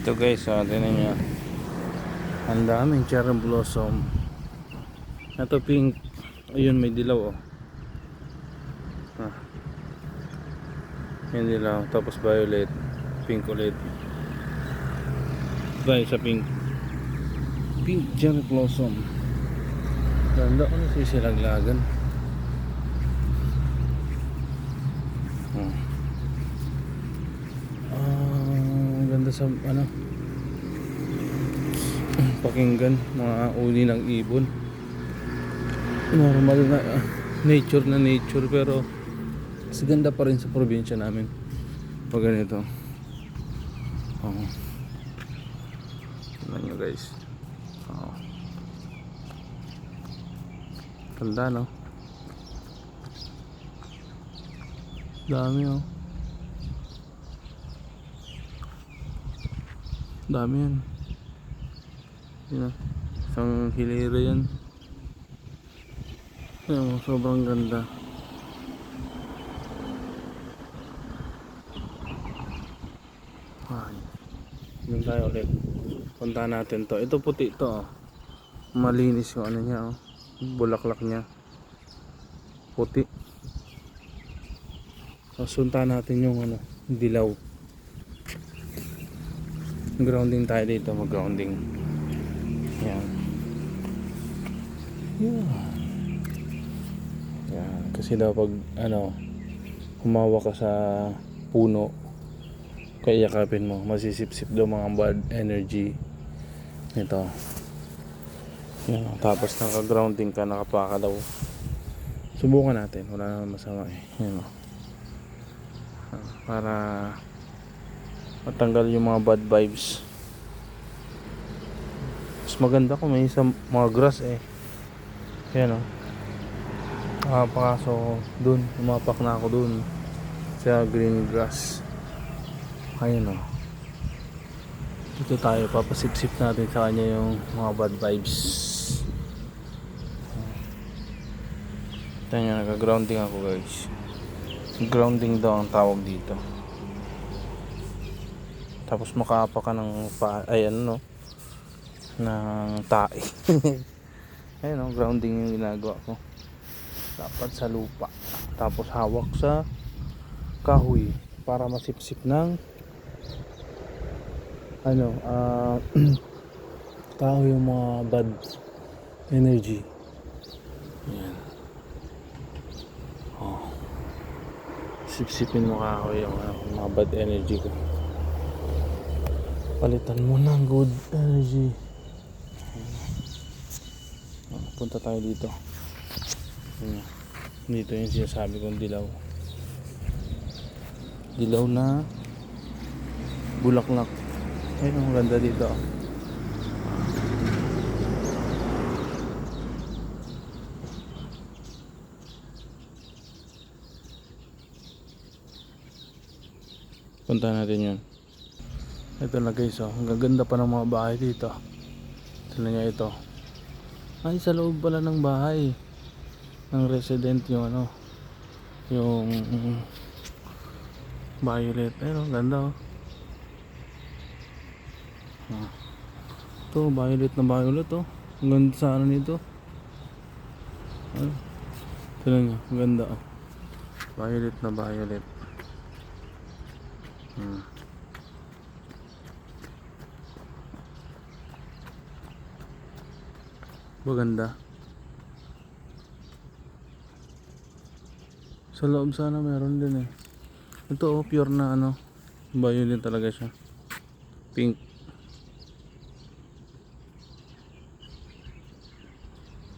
Ito guys, tingnan nyo. Ang daming cherry blossom. Ito pink. Ayun, may dilaw oh. Yung dilaw. Tapos violet. Pink ulit. Dahil sa pink. Pink cherry blossom. Ganda ko na sisilaglagan. Ganda sa ano, pakinggan, mga uli ng ibon. Normal na nature pero mas ganda pa rin sa probinsya namin pag ganito. Tignan nyo guys. Ganda no, dami oh, dami yan. Yun oh, isang hilera yan. Ayun, sobrang ganda. Doon tayo ulit. Punta natin to. Ito puti to oh. Malinis yung ano niya oh. Bulaklak niya puti. Sunta natin yung ano, dilaw. Grounding tayo dito, mag-grounding. Yan. Yan. Kasi daw pag ano, humawa ka sa puno, kaya yakapin mo, masisip-sip daw mga bad energy nito. Yan. Tapos naka-grounding ka, nakapaka daw. Subukan natin, wala naman masama eh. Yan, para matanggal yung mga bad vibes. Mas maganda kung may isang mga grass eh. Yan nakapakaso dun, umapak na ako dun sa green grass. Ayun dito tayo, papasip-sip natin sa kanya yung mga bad vibes. Ito nga, nag-grounding ako guys. Grounding daw ang tawag dito. Tapos makaapa ka ng ng tae. Ayun grounding yung ginagawa ko. Dapat sa lupa. Tapos hawak sa kahoy para masipsip ng kahoy yung mga bad energy. Yan. Sipsipin mo kahoy yung mga bad energy ko. Palitan mo ng good energy. Punta tayo dito. Dito yung sinasabi kong dilaw. Dilaw na bulaklak. Ayun, ang ganda dito. Punta natin yun. Ito na guys ang gaganda pa ng mga bahay dito. Tignan nyo ito. Ay, sa loob pala ng bahay ng resident yung yung violet. Ayun, ganda ito, violet na violet ang ganda sa ano nito. Tignan nyo, ang ganda violet na violet. Maganda. Sa loob sana meron din eh. Ito pure na violet talaga siya. Pink.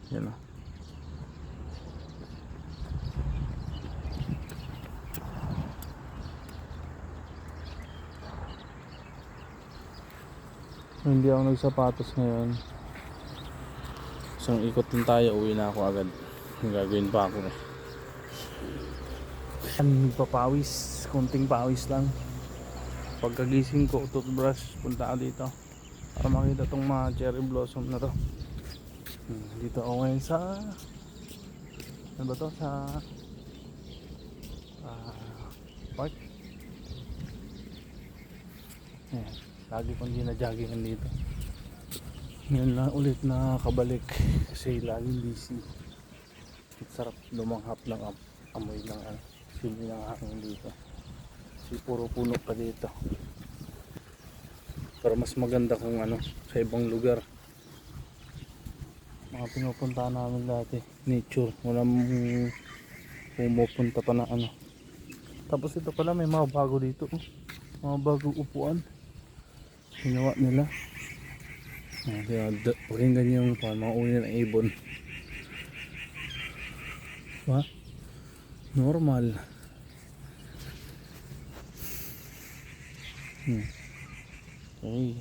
Yan Hindi ako nagsapatos ngayon. Isang ikot din tayo, uwi na ako agad. Gagawin pa ako eh. Papawis, konting pawis lang. Pagkagising ko, toothbrush, punta ako dito para makita tong mga cherry blossom na to. Dito ako ngayon sa ano ba to? Sa park. Lagi kong hindi na joggingan dito. Ngayon lang ulit nakakabalik kasi laging busy. Sarap lumanghap ng amoy ng simoy ng hangin dito. Kasi puro puno pa dito. Pero mas maganda kung sa ibang lugar. Mga pinupunta namin dati, nature, walang pumupunta pa na Tapos ito pala may mga bago dito, mga bagong upuan ginawa nila. Pakinggan yung mga uni ng ibon. Normal. Okay.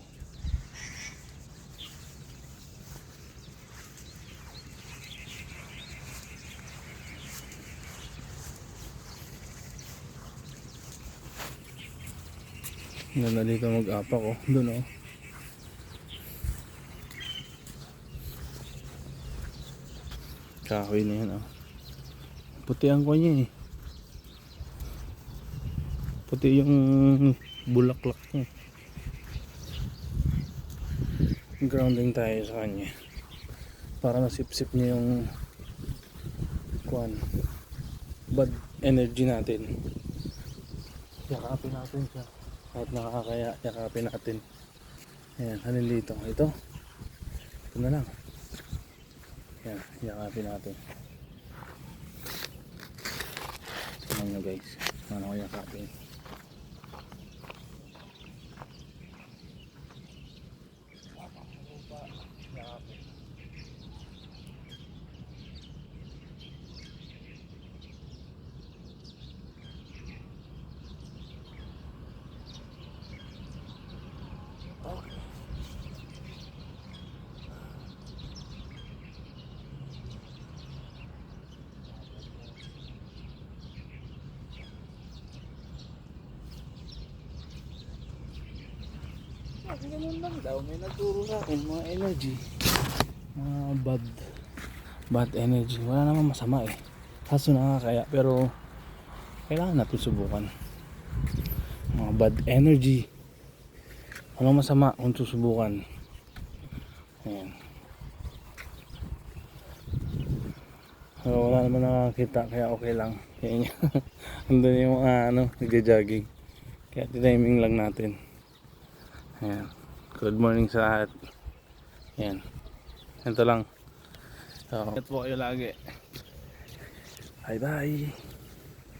Dito mag-apa ko doon kahoy na yan puti ang kanya puti yung bulaklak niya. Grounding tayo sa kanya para masipsip niya yung bad energy natin. Yakapin natin siya kahit nakakaya, yakapin natin. Ayan, halin dito. Ito na lang. Ayan, yakapin natin. Tignan nyo guys, paano ko yakapin. Ganun lang daw, may nagturo sa akin mga energy, mga bad energy. Wala naman masama kaso nakakaya, pero kailangan natin subukan. Mga bad energy, walang masama kung susubukan. Ayan. Pero wala naman nakakita kaya okay lang. Kaya andun yung nagja-jogging, kaya timing lang natin. Ayan. Good morning sa lahat. Ayan. Ito lang. So, ingat po kayo lagi. Bye bye.